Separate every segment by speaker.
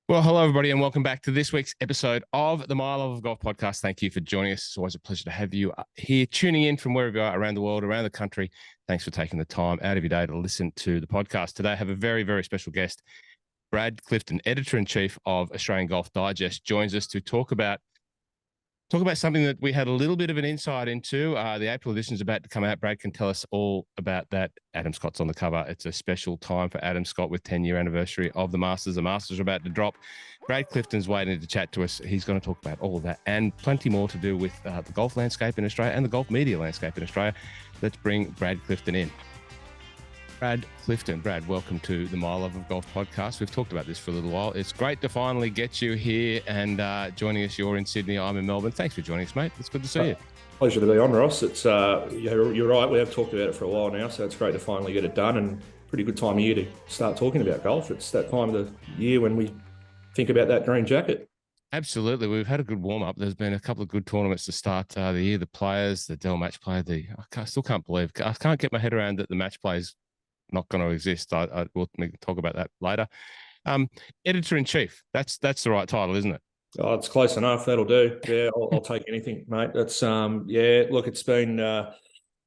Speaker 1: Well, hello, everybody, and welcome back to this week's episode of the My Love of Golf podcast. Thank you for joining us. It's always a pleasure to have you here, tuning in from wherever you are around the world, around the country. Thanks for taking the time out of your day to listen to the podcast. Today, I have a very, very special guest. Brad Clifton, editor-in-chief of Australian Golf Digest, joins us to talk about something that we had a little bit of an insight into. The April edition is about to come out. Brad can tell us all about that. Adam Scott's on the cover. It's a special time for Adam Scott with 10-year anniversary of the Masters. The Masters are about to drop. Brad Clifton's waiting to chat to us. He's going to talk about all of that and plenty more to do with the golf landscape in Australia and the golf media landscape in Australia. Let's bring Brad Clifton in. Brad Clifton. Brad, welcome to the My Love of Golf podcast. We've talked about this for a little while. It's great to finally get you here and joining us. You're in Sydney, I'm in Melbourne. Thanks for joining us, mate. It's good to see you.
Speaker 2: Pleasure to be on, Ross. It's you're right. We have talked about it for a while now, so it's great to finally get it done, and pretty good time of year to start talking about golf. It's that time of the year when we think about that green jacket.
Speaker 1: Absolutely. We've had a good warm-up. There's been a couple of good tournaments to start the year. The players, the Dell match play, I still can't believe, I can't get my head around that the match plays not going to exist. We'll talk about that later. Editor-in-chief, that's the right title, isn't it?
Speaker 2: Oh, it's close enough. That'll do. Yeah, I'll take anything, mate. That's look, it's been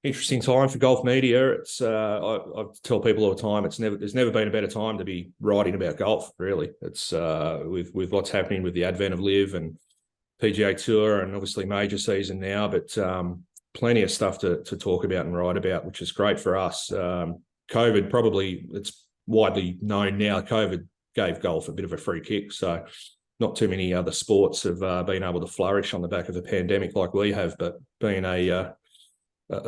Speaker 2: interesting time for golf media. It's I tell people all the time, there's never been a better time to be writing about golf, really. It's with what's happening with the advent of LIV and PGA Tour and obviously major season now, but plenty of stuff to talk about and write about, which is great for us. COVID, probably, it's widely known now, COVID gave golf a bit of a free kick. So not too many other sports have been able to flourish on the back of a pandemic like we have, but being a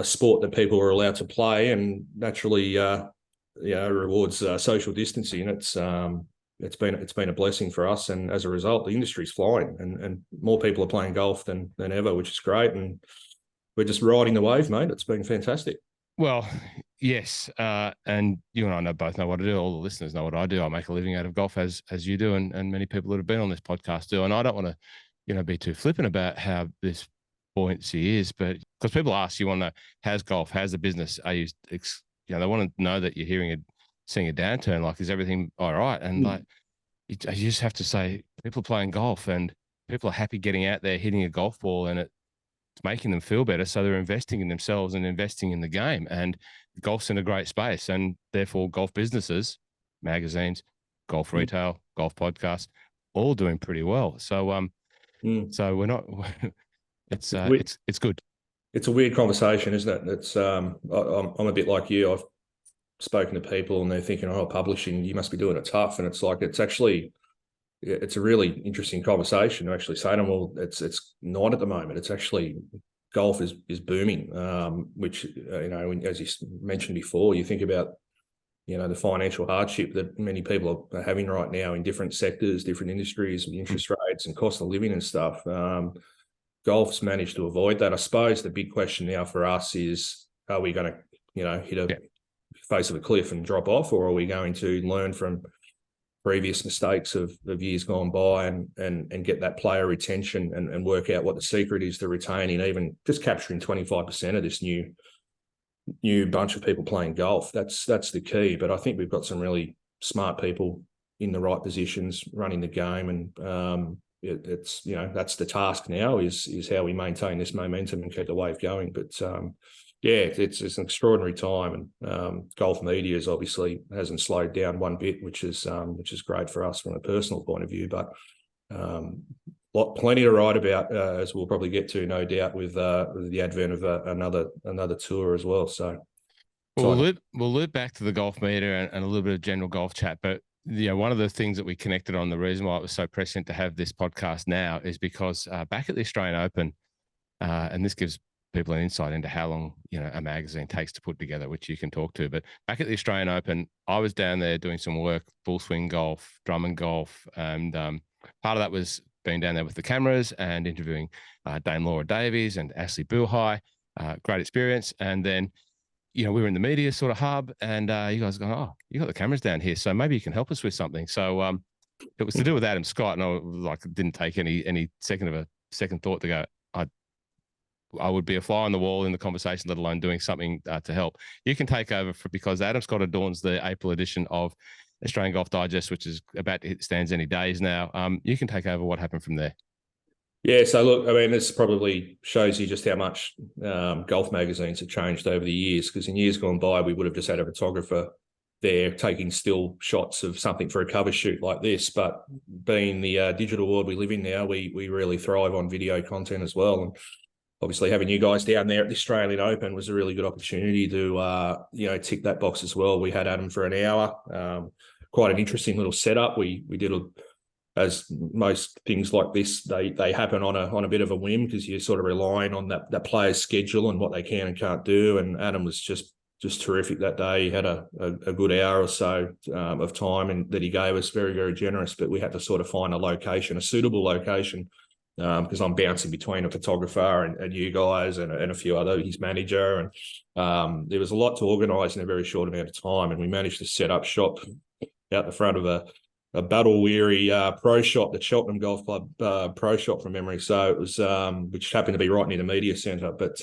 Speaker 2: sport that people are allowed to play and naturally rewards social distancing, it's been a blessing for us. And as a result, the industry's flying and more people are playing golf than ever, which is great. And we're just riding the wave, mate. It's been fantastic.
Speaker 1: Well, yes, and you and I both know what I do. All the listeners know what I do. I make a living out of golf, as you do, and many people that have been on this podcast do. And I don't want to, be too flippant about how this buoyancy is, but because people ask, you want to know, how's golf, how's the business? Are you, they want to know that you're seeing a downturn. Like, is everything all right? And you just have to say, people are playing golf, and people are happy getting out there, hitting a golf ball, and it's making them feel better. So they're investing in themselves and investing in the game. And golf's in a great space. And therefore, golf businesses, magazines, golf retail, golf podcasts, all doing pretty well. So, so we're not. It's good.
Speaker 2: It's a weird conversation, isn't it? It's I'm a bit like you. I've spoken to people and they're thinking, "Oh, publishing, you must be doing it tough." And it's like it's a really interesting conversation to actually say to them, well, it's not at the moment. It's actually, golf is booming, which, as you mentioned before, you think about, the financial hardship that many people are having right now in different sectors, different industries, interest rates and cost of living and stuff. Golf's managed to avoid that. I suppose the big question now for us is, are we going to, hit a face of a cliff and drop off, or are we going to learn from previous mistakes of years gone by and get that player retention and work out what the secret is to retaining, even just capturing 25% of this new bunch of people playing golf. That's the key. But I think we've got some really smart people in the right positions running the game, and it's that's the task now is how we maintain this momentum and keep the wave going. But it's an extraordinary time, and golf media is obviously hasn't slowed down one bit, which is great for us from a personal point of view. But plenty to write about, as we'll probably get to, no doubt, with the advent of another tour as well. So
Speaker 1: we'll loop back to the golf media and a little bit of general golf chat. But one of the things that we connected on, the reason why it was so prescient to have this podcast now, is because back at the Australian Open, and this gives people an insight into how long a magazine takes to put together, which you can talk to. But back at the Australian Open, I was down there doing some work, full swing golf, drum and golf, and part of that was being down there with the cameras and interviewing Dame Laura Davies and Ashley Buhai. Great experience. And then we were in the media sort of hub, and you guys going, "Oh, you got the cameras down here, so maybe you can help us with something." So it was to do with Adam Scott, and I didn't take any second thought to go, I would be a fly on the wall in the conversation, let alone doing something to help. You can take over because Adam Scott adorns the April edition of Australian Golf Digest, which is about to hit stands any days now. You can take over what happened from there.
Speaker 2: Yeah, so look, I mean, this probably shows you just how much golf magazines have changed over the years, because in years gone by, we would have just had a photographer there taking still shots of something for a cover shoot like this. But being the digital world we live in now, we really thrive on video content as well. And obviously having you guys down there at the Australian Open was a really good opportunity to, tick that box as well. We had Adam for an hour, quite an interesting little setup. We did as most things like this, they happen on a bit of a whim, because you're sort of relying on that player's schedule and what they can and can't do. And Adam was just terrific that day. He had a good hour or so of time, and that he gave us, very, very generous. But we had to sort of find a suitable location, because I'm bouncing between a photographer and you guys and a few other, his manager. And there was a lot to organise in a very short amount of time. And we managed to set up shop out the front of a battle-weary pro shop, the Cheltenham Golf Club pro shop from memory. So it was, which happened to be right near the media centre. But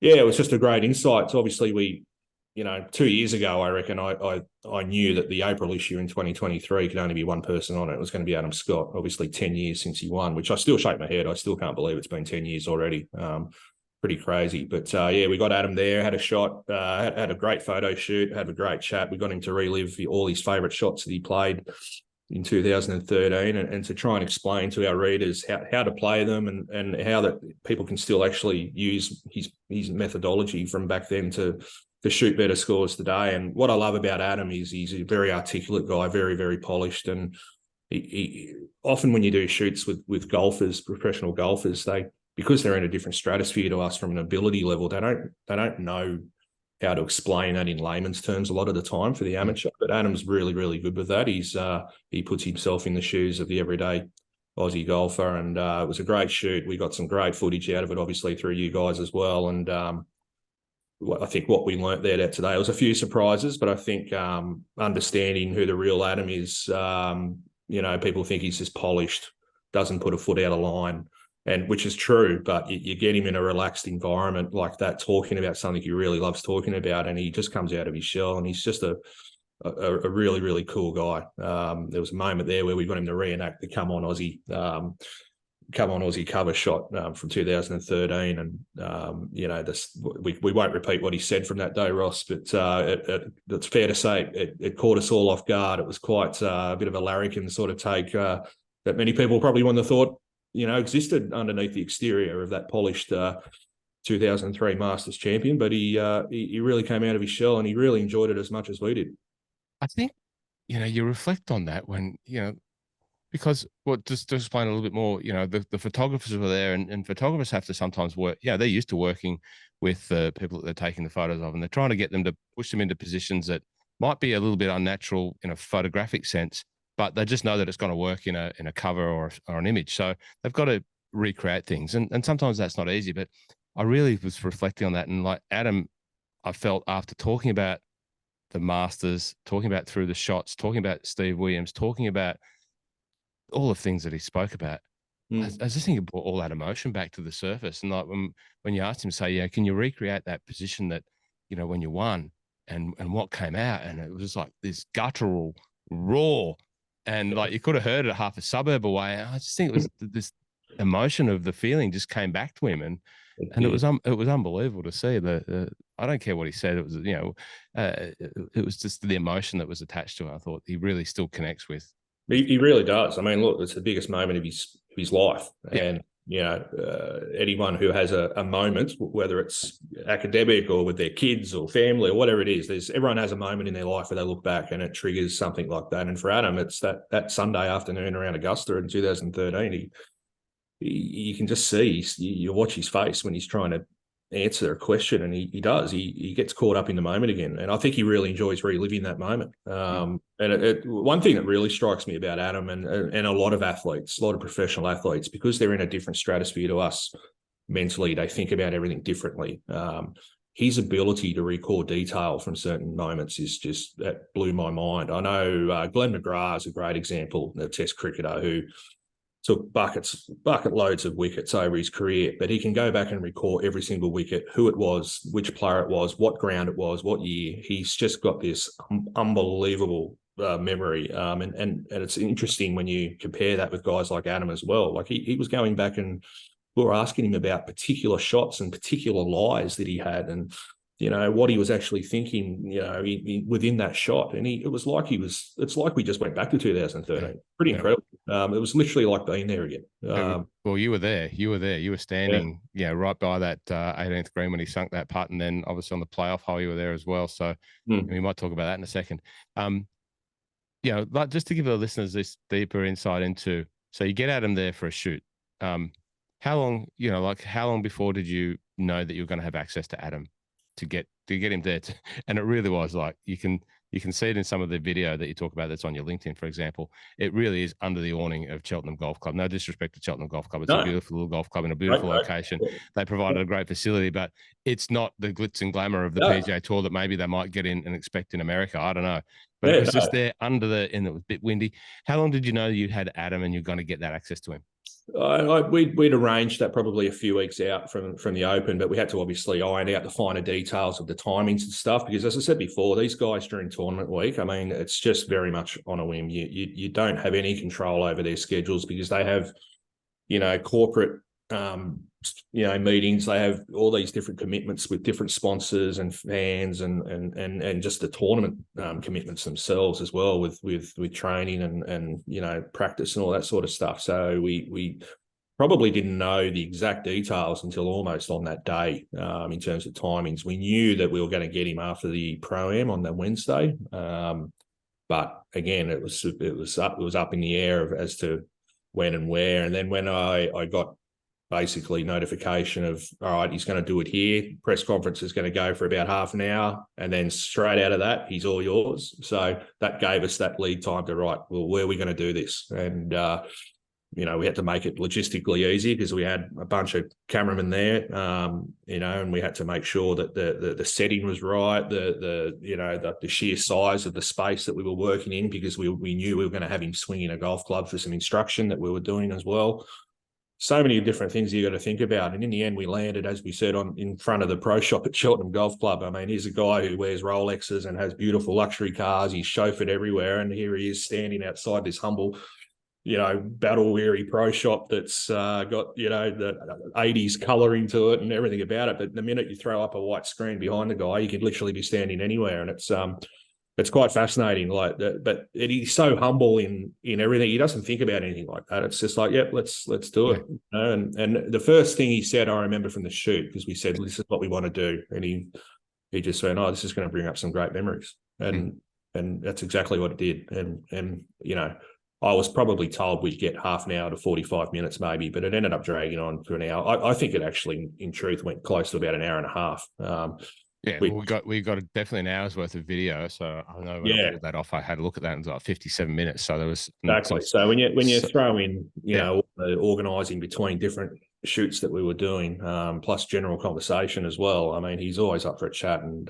Speaker 2: it was just a great insight. So obviously 2 years ago, I reckon I knew that the April issue in 2023 could only be one person on it. It was going to be Adam Scott. Obviously 10 years since he won, which I still shake my head. I still can't believe it's been 10 years already. Pretty crazy. But we got Adam there, had a shot, had a great photo shoot, had a great chat. We got him to relive all his favourite shots that he played in 2013, and to try and explain to our readers how to play them, and how that people can still actually use his methodology from back then to shoot better scores today. And what I love about Adam is he's a very articulate guy, very, very polished. And he often, when you do shoots with golfers, professional golfers, because they're in a different stratosphere to us from an ability level, they don't know how to explain that in layman's terms a lot of the time for the amateur. But Adam's really, really good with that. He puts himself in the shoes of the everyday Aussie golfer, and it was a great shoot. We got some great footage out of it, obviously through you guys as well. And I think what we learnt there today, was a few surprises, but I think understanding who the real Adam is, people think he's just polished, doesn't put a foot out of line. And which is true, but you get him in a relaxed environment like that, talking about something he really loves talking about, and he just comes out of his shell, and he's just a really, really cool guy. There was a moment there where we got him to reenact the Come On Aussie cover shot from 2013, and we won't repeat what he said from that day, Ross, but it's fair to say it caught us all off guard. It was quite a bit of a larrikin sort of take that many people probably wouldn't have thought existed underneath the exterior of that polished 2003 Masters champion. But he really came out of his shell, and he really enjoyed it as much as we did.
Speaker 1: I think, you reflect on that when, because just to explain a little bit more, the photographers were there, and photographers have to sometimes work. They're used to working with the people that they're taking the photos of, and they're trying to get them to push them into positions that might be a little bit unnatural in a photographic sense, but they just know that it's going to work in a cover or an image. So they've got to recreate things. And sometimes that's not easy, but I really was reflecting on that. And like Adam, I felt after talking about the Masters, talking about through the shots, talking about Steve Williams, talking about all the things that he spoke about, I just think it brought all that emotion back to the surface. And like when you asked him, say, can you recreate that position that, when you won and what came out? And it was like this guttural roar. And like you could have heard it half a suburb away. And I just think it was this emotion of the feeling just came back to him, and it was unbelievable to see. I don't care what he said. It was it was just the emotion that was attached to it. I thought he really still connects with.
Speaker 2: He really does. I mean, look, it's the biggest moment of his life, and anyone who has a moment, whether it's academic or with their kids or family or whatever it is, everyone has a moment in their life where they look back and it triggers something like that. And for Adam, it's that Sunday afternoon around Augusta in 2013. You can just see, you watch his face when he's trying to answer a question, and he does. He gets caught up in the moment again, and I think he really enjoys reliving that moment. And one thing that really strikes me about Adam and a lot of athletes, a lot of professional athletes, because they're in a different stratosphere to us mentally, they think about everything differently. His ability to recall detail from certain moments that blew my mind. I know Glenn McGrath is a great example, the Test cricketer who took bucket loads of wickets over his career, but he can go back and recall every single wicket, who it was, which player it was, what ground it was, what year. He's just got this unbelievable memory. And it's interesting when you compare that with guys like Adam as well. Like he was going back and we were asking him about particular shots and particular lies that he had, and what he was actually thinking, within that shot. And it's like we just went back to 2013. Pretty incredible. It was literally like being there again.
Speaker 1: Well, you were there. You were standing, right by that 18th green when he sunk that putt, and then obviously on the playoff hole, you were there as well. So we might talk about that in a second. Like just to give the listeners this deeper insight into, so you get Adam there for a shoot. How long before did you know that you were going to have access to Adam to get him there? And it really was like, you can see it in some of the video that you talk about that's on your LinkedIn, for example. It really is under the awning of Cheltenham Golf Club. No disrespect to Cheltenham Golf Club. It's a beautiful little golf club in a beautiful location. They provided a great facility, but it's not the glitz and glamour of the PGA Tour that maybe they might get in and expect in America. I don't know. But it was just there and it was a bit windy. How long did you know you had Adam and you're going to get that access to him?
Speaker 2: We'd arranged that probably a few weeks out from the Open, but we had to obviously iron out the finer details of the timings and stuff, because as I said before, these guys during tournament week, I mean, it's just very much on a whim. You don't have any control over their schedules because they have, corporate, meetings. They have all these different commitments with different sponsors and fans and just the tournament commitments themselves as well with training and practice and all that sort of stuff. So we probably didn't know the exact details until almost on that day in terms of timings. We knew that we were going to get him after the Pro-Am on the Wednesday, but again, it was up in the air as to when and where. And then when I got basically notification of, all right, he's going to do it here. Press conference is going to go for about half an hour. And then straight out of that, he's all yours. So that gave us that lead time to, right, well, where are we going to do this? And, we had to make it logistically easy because we had a bunch of cameramen there, and we had to make sure that the setting was right, the sheer size of the space that we were working in, because we knew we were going to have him swinging a golf club for some instruction that we were doing as well. So many different things you got to think about. And in the end, we landed, as we said, in front of the pro shop at Cheltenham Golf Club. I mean, he's a guy who wears Rolexes and has beautiful luxury cars. He's chauffeured everywhere. And here he is standing outside this humble, battle-weary pro shop that's got, the 80s colouring to it and everything about it. But the minute you throw up a white screen behind the guy, you can literally be standing anywhere. And it's quite fascinating, like that. But he's so humble in everything. He doesn't think about anything like that. It's just like, yep, let's do it. And the first thing he said, I remember from the shoot, because we said, this is what we want to do, and he just went, oh, this is going to bring up some great memories, and that's exactly what it did. And I was probably told we'd get half an hour to 45 minutes maybe, but it ended up dragging on for an hour. I think it actually, in truth, went close to about an hour and a half.
Speaker 1: We got definitely an hour's worth of video. So I know when I pulled that off, I had a look at that, and it was like 57 minutes. So there was
Speaker 2: exactly. So when you throw in, the organising between different shoots that we were doing, plus general conversation as well. I mean, he's always up for a chat, and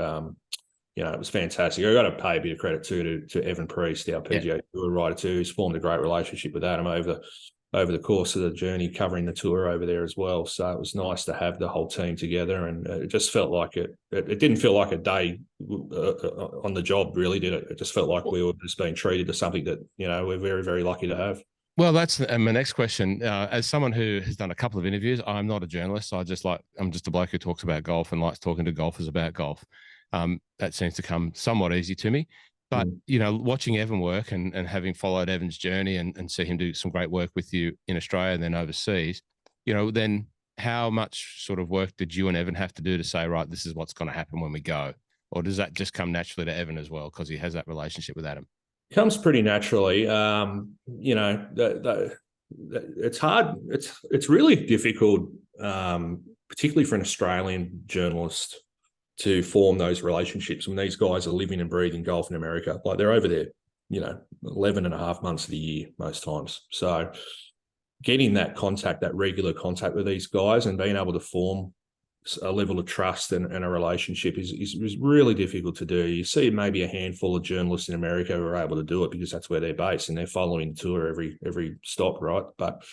Speaker 2: it was fantastic. I got to pay a bit of credit to Evan Priest, our PGA Tour rider too, who's formed a great relationship with Adam over the course of the journey, covering the tour over there as well. So it was nice to have the whole team together, and it just felt like it didn't feel like a day on the job, really, did it? It just felt like we were just being treated to something that, we're very, very lucky to have.
Speaker 1: Well, that's my next question. As someone who has done a couple of interviews, I'm not a journalist. I'm just a bloke who talks about golf and likes talking to golfers about golf. That seems to come somewhat easy to me. But, watching Evan work and having followed Evan's journey and see him do some great work with you in Australia and then overseas, then how much sort of work did you and Evan have to do to say, right, this is what's going to happen when we go? Or does that just come naturally to Evan as well, because he has that relationship with Adam?
Speaker 2: Comes pretty naturally. It's hard. It's really difficult, particularly for an Australian journalist, to form those relationships when these guys are living and breathing golf in America. Like, they're over there, 11 and a half months of the year most times. So getting that regular contact with these guys and being able to form a level of trust and a relationship is really difficult to do. You see maybe a handful of journalists in America who are able to do it because that's where they're based and they're following the tour every stop, right? But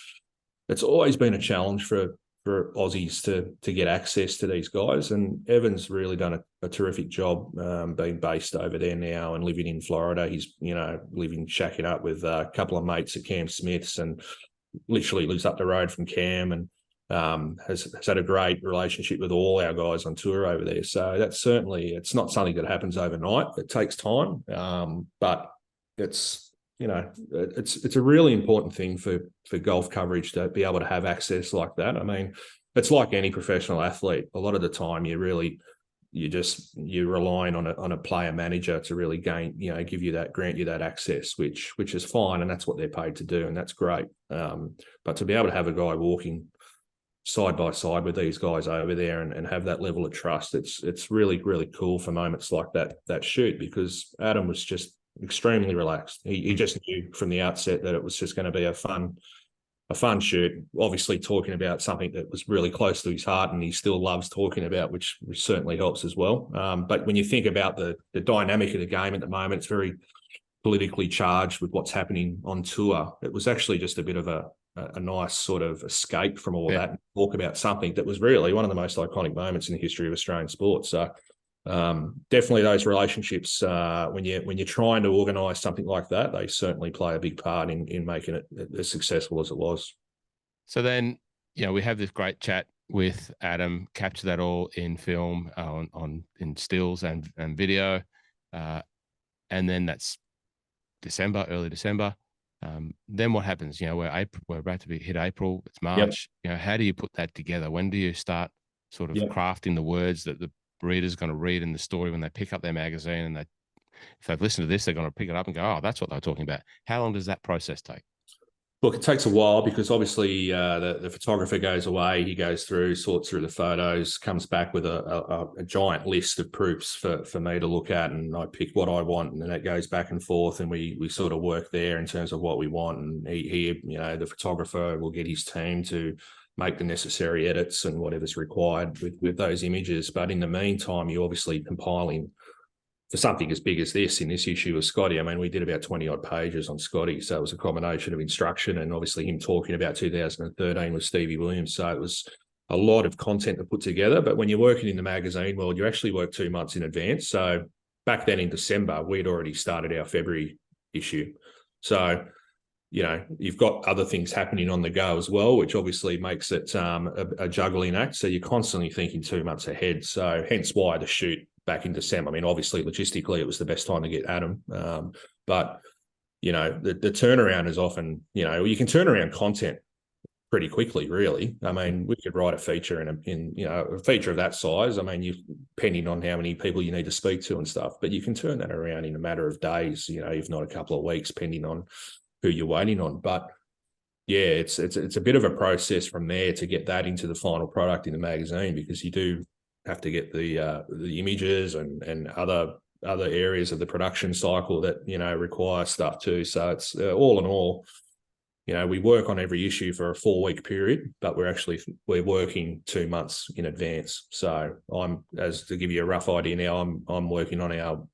Speaker 2: it's always been a challenge for for Aussies to get access to these guys. And Evan's really done a terrific job being based over there now and living in Florida. He's, shacking up with a couple of mates at Cam Smith's and literally lives up the road from Cam, and has had a great relationship with all our guys on tour over there. So that's certainly, it's not something that happens overnight. It takes time, but it's a really important thing for golf coverage to be able to have access like that. I mean, it's like any professional athlete. A lot of the time, you're relying on a player manager to really grant you that access, which is fine, and that's what they're paid to do, and that's great. But to be able to have a guy walking side by side with these guys over there and have that level of trust, it's really, really cool for moments like that shoot, because Adam was just extremely relaxed. He just knew from the outset that it was just going to be a fun shoot, obviously talking about something that was really close to his heart and he still loves talking about, which certainly helps as well. But when you think about the dynamic of the game at the moment, it's very politically charged with what's happening on tour. It was actually just a bit of a nice sort of escape from all that and talk about something that was really one of the most iconic moments in the history of Australian sport. So definitely those relationships, when you're trying to organise something like that, they certainly play a big part in making it as successful as it was.
Speaker 1: So then, we have this great chat with Adam, capture that all in film, in stills and video, and then that's early December. Then what happens? We're about to hit April. It's March. Yep. How do you put that together? When do you start sort of crafting the words that the reader's going to read in the story when they pick up their magazine, and if they've listened to this, they're going to pick it up and go, oh, that's what they're talking about. How long does that process take?
Speaker 2: Look, it takes a while, because obviously the photographer goes away, he goes through, sorts through the photos, comes back with a giant list of proofs for me to look at, and I pick what I want, and then it goes back and forth, and we sort of work there in terms of what we want. And the photographer will get his team to make the necessary edits and whatever's required with those images. But in the meantime, you're obviously compiling for something as big as this, in this issue of Scotty. I mean, we did about 20 odd pages on Scotty. So it was a combination of instruction and obviously him talking about 2013 with Stevie Williams. So it was a lot of content to put together. But when you're working in the magazine world, you actually work 2 months in advance. So back then in December, we'd already started our February issue. So, you've got other things happening on the go as well, which obviously makes it a juggling act. So you're constantly thinking 2 months ahead. So hence why the shoot back in December. I mean, obviously, logistically, it was the best time to get Adam. But, the turnaround is often, you can turn around content pretty quickly, really. I mean, we could write a feature in a feature of that size. I mean, depending on how many people you need to speak to and stuff, but you can turn that around in a matter of days, if not a couple of weeks, depending on who you're waiting on. But yeah, it's a bit of a process from there to get that into the final product in the magazine, because you do have to get the images and other areas of the production cycle that require stuff too. So it's all in all, we work on every issue for a 4-week period, but we're working 2 months in advance. So to give you a rough idea now, I'm working on our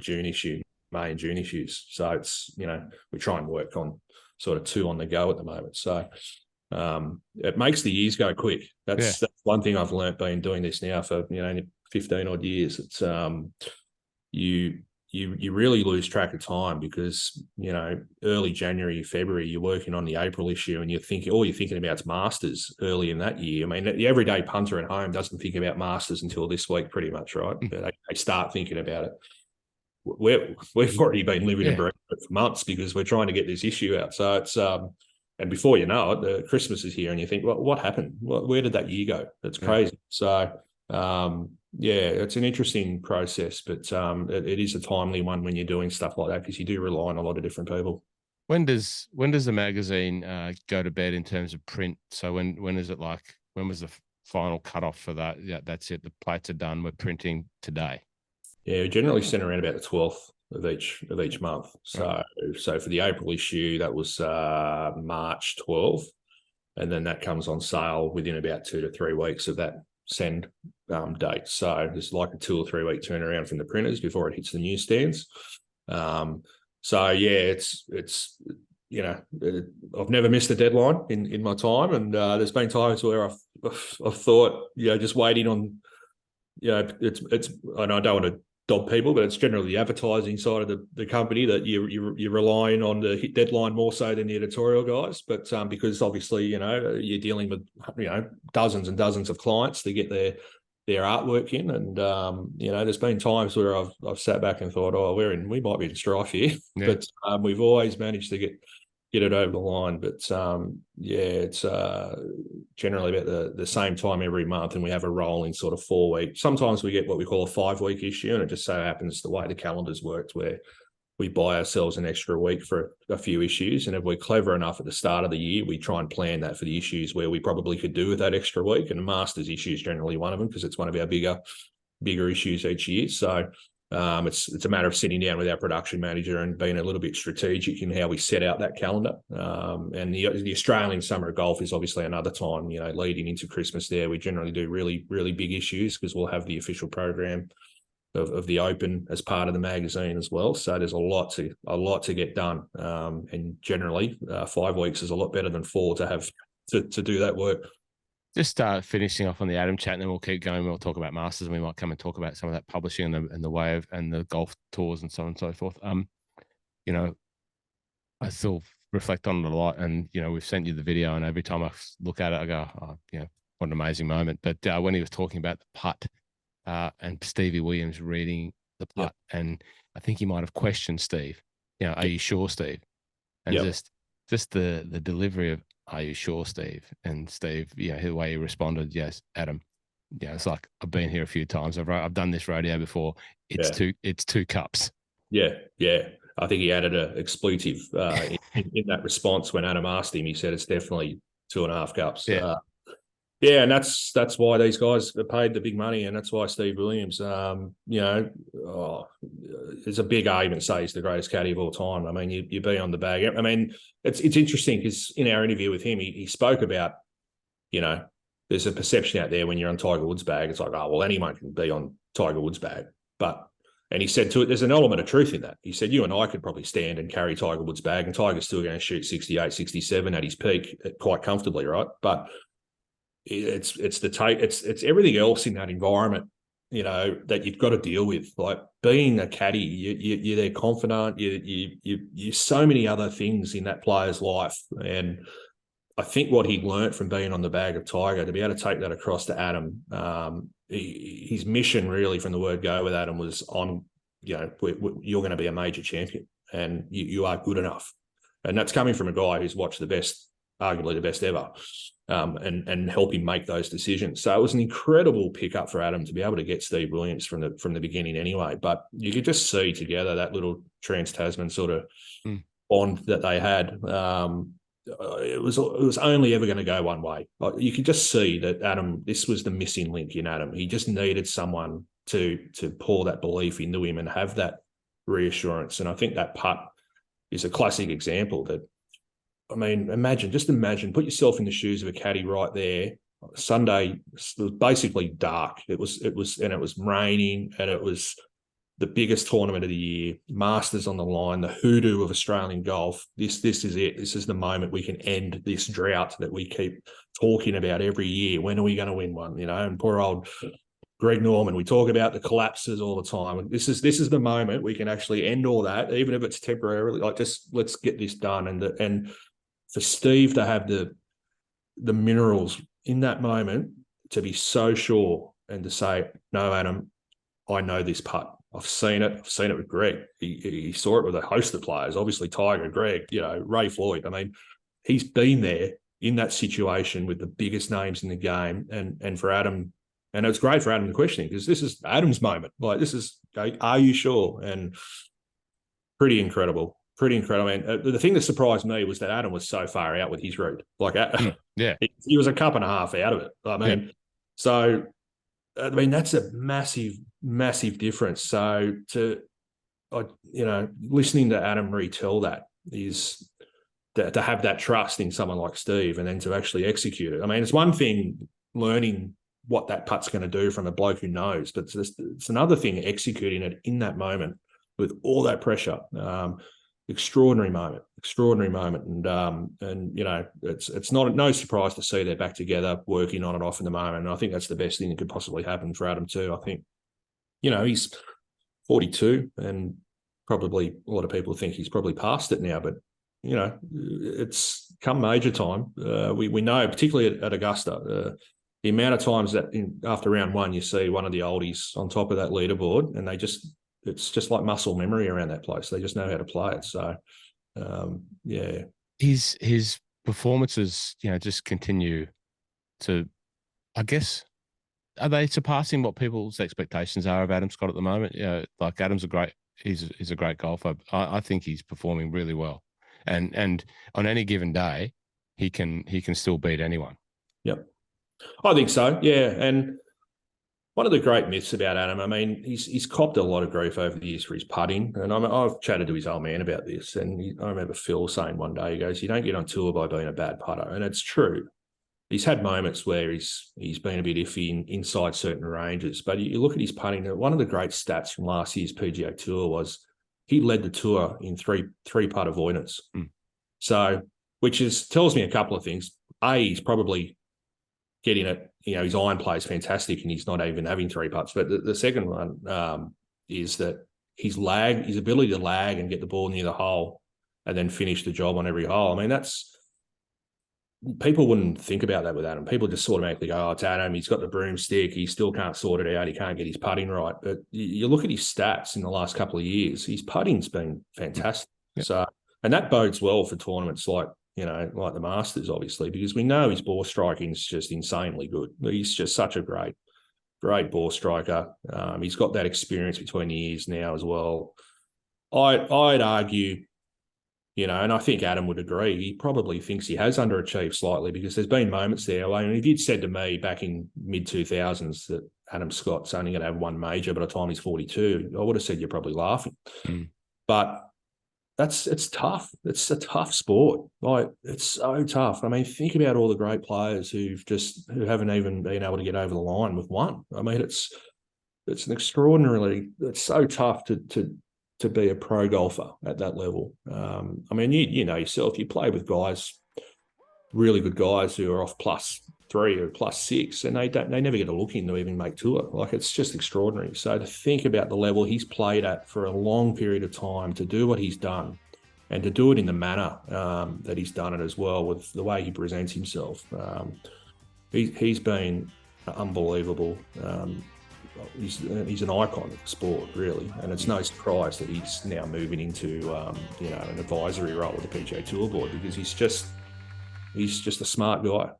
Speaker 2: June issue, May and June issues. So it's we try and work on sort of 2 on the go at the moment. So it makes the years go quick. That's one thing I've learnt being doing this now for 15 odd years. It's you really lose track of time, because early January, February, you're working on the April issue, and you're thinking about is Masters early in that year. I mean, the everyday punter at home doesn't think about Masters until this week, pretty much, right? They start thinking about it. We've already been living and breathing it for months, because we're trying to get this issue out. So it's and before you know it, the Christmas is here, and you think, well, what happened? Where did that year go? That's crazy. So it's an interesting process, but it is a timely one when you're doing stuff like that, because you do rely on a lot of different people.
Speaker 1: When does the magazine go to bed in terms of print? So when is it when was the final cutoff for that? Yeah, that's it. The plates are done. We're printing today.
Speaker 2: Yeah, we generally send around about the 12th of each month. So for the April issue, that was March 12th, and then that comes on sale within about 2 to 3 weeks of that send date. So there's like a 2 or 3 week turnaround from the printers before it hits the newsstands. I've never missed a deadline in my time, and there's been times where I've I've thought, just waiting on, it's, and I don't want to dob people, but it's generally the advertising side of the company that you're relying on the hit deadline more so than the editorial guys. But because obviously, you're dealing with, dozens and dozens of clients to get their artwork in. And, there's been times where I've sat back and thought, oh, we might be in strife here,
Speaker 1: Yeah.
Speaker 2: but we've always managed to get it over the line. But it's generally about the same time every month, and we have a rolling sort of 4 week. Sometimes we get what we call a 5 week issue, and it just so happens the way the calendar's worked where we buy ourselves an extra week for a few issues. And if we're clever enough at the start of the year, we try and plan that for the issues where we probably could do with that extra week. And the Masters issue is generally one of them because it's one of our bigger issues each year. So it's a matter of sitting down with our production manager and being a little bit strategic in how we set out that calendar. And the Australian Summer of Golf is obviously another time, leading into Christmas there. We generally do really, really big issues because we'll have the official program of the Open as part of the magazine as well. So there's a lot to get done. And generally 5 weeks is a lot better than 4 to have to do that work.
Speaker 1: Just finishing off on the Adam chat, and then we'll keep going. We'll talk about Masters, and we might come and talk about some of that publishing and the wave and the golf tours and so on and so forth. I still reflect on it a lot, and we've sent you the video, and every time I look at it, I go, oh, what an amazing moment. But when he was talking about the putt and Stevie Williams reading the putt, and I think he might have questioned Steve, are you sure, Steve? And just the delivery of, are you sure, Steve? And Steve, the way he responded, yes, Adam. It's like, I've been here a few times. I've done this rodeo before. It's 2 cups. Yeah.
Speaker 2: I think he added an expletive in that response when Adam asked him. He said it's definitely 2.5 cups. Yeah, and that's why these guys are paid the big money, and that's why Steve Williams, there's a big argument to say he's the greatest caddy of all time. I mean, you be on the bag. I mean, it's interesting because in our interview with him, he spoke about, there's a perception out there when you're on Tiger Woods' bag, it's like, oh, well, anyone can be on Tiger Woods' bag. And he said to it, there's an element of truth in that. He said, you and I could probably stand and carry Tiger Woods' bag, and Tiger's still going to shoot 68, 67 at his peak quite comfortably, right? But it's everything else in that environment, that you've got to deal with. Like being a caddy, you're there confident. You so many other things in that player's life, and I think what he learnt from being on the bag of Tiger, to be able to take that across to Adam, his mission really from the word go with Adam was on, you're going to be a major champion, and you are good enough, and that's coming from a guy who's watched the best, arguably the best ever. And help him make those decisions. So it was an incredible pickup for Adam to be able to get Steve Williams from the beginning anyway. But you could just see together that little Trans-Tasman sort of bond that they had. It was only ever going to go one way. Like, you could just see that Adam, this was the missing link in Adam. He just needed someone to pour that belief into him and have that reassurance. And I think that putt is a classic example that, I mean, imagine, put yourself in the shoes of a caddy right there. Sunday, it was basically dark. It was raining, and it was the biggest tournament of the year. Masters on the line, the hoodoo of Australian golf. This is it. This is the moment we can end this drought that we keep talking about every year. When are we going to win one? And poor old Greg Norman, we talk about the collapses all the time. This is the moment we can actually end all that, even if it's temporarily. Like, just let's get this done. And for Steve to have the minerals in that moment to be so sure and to say, no, Adam, I know this putt. I've seen it. I've seen it with Greg. He saw it with a host of players, obviously Tiger, Greg, Ray Floyd. I mean, he's been there in that situation with the biggest names in the game. And for Adam, and it's great for Adam to question because this is Adam's moment. Like, this is, are you sure? And pretty incredible. And the thing that surprised me was that Adam was so far out with his route. Like, he was a cup and a half out of it. I mean, so, I mean, that's a massive, massive difference. So listening to Adam retell that is to have that trust in someone like Steve and then to actually execute it. I mean, it's one thing learning what that putt's going to do from a bloke who knows, but it's another thing executing it in that moment with all that pressure. extraordinary moment, and you know, it's not no surprise to see they're back together working on and off in the moment. And I think that's the best thing that could possibly happen for Adam too. I think, you know, he's 42, and probably a lot of people think he's probably past it now, but you know, it's come major time. We know, particularly at Augusta, the amount of times that after round one you see one of the oldies on top of that leaderboard, and it's just like muscle memory around that place. They just know how to play it. So, yeah,
Speaker 1: his performances, you know, just continue to, I guess, are they surpassing what people's expectations are of Adam Scott at the moment? You know, like Adam's he's a great golfer. I think he's performing really well, and on any given day, he can still beat anyone.
Speaker 2: Yep, I think so. Yeah, and one of the great myths about Adam, I mean, he's copped a lot of grief over the years for his putting, and I've chatted to his old man about this, and I remember Phil saying one day, he goes, "You don't get on tour by being a bad putter," and it's true. He's had moments where he's been a bit iffy inside certain ranges, but you look at his putting. One of the great stats from last year's PGA Tour was he led the tour in three putt avoidance. So, which tells me a couple of things. A, he's probably getting it. You know, his iron play is fantastic, and he's not even having three putts. But the second one is that his ability to lag and get the ball near the hole, and then finish the job on every hole. I mean, people wouldn't think about that with Adam. People just automatically go, "Oh, it's Adam. He's got the broomstick. He still can't sort it out. He can't get his putting right." But you look at his stats in the last couple of years. His putting's been fantastic.
Speaker 1: Yeah.
Speaker 2: So, and that bodes well for tournaments like, you know, like the Masters, obviously, because we know his ball striking is just insanely good. He's just such a great ball striker. He's got that experience between the ears now as well. I'd argue, you know, and I think Adam would agree, he probably thinks he has underachieved slightly, because there's been moments there. I mean, if you'd said to me back in mid-2000s that Adam Scott's only going to have one major by the time he's 42, I would have said you're probably laughing. But it's tough. It's a tough sport. Like, it's so tough. I mean, think about all the great players who haven't even been able to get over the line with one. I mean, it's so tough to be a pro golfer at that level. I mean, you know yourself, you play with guys, really good guys who are off +3 or +6, and they never get a look in to even make tour. Like, it's just extraordinary. So to think about the level he's played at for a long period of time, to do what he's done, and to do it in the manner that he's done it as well, with the way he presents himself, he's been unbelievable. He's an icon of the sport, really, and it's no surprise that he's now moving into you know, an advisory role with the PGA Tour Board, because he's just a smart guy.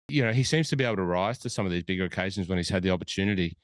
Speaker 1: You know, he seems to be able to rise to some of these bigger occasions when he's had the opportunity.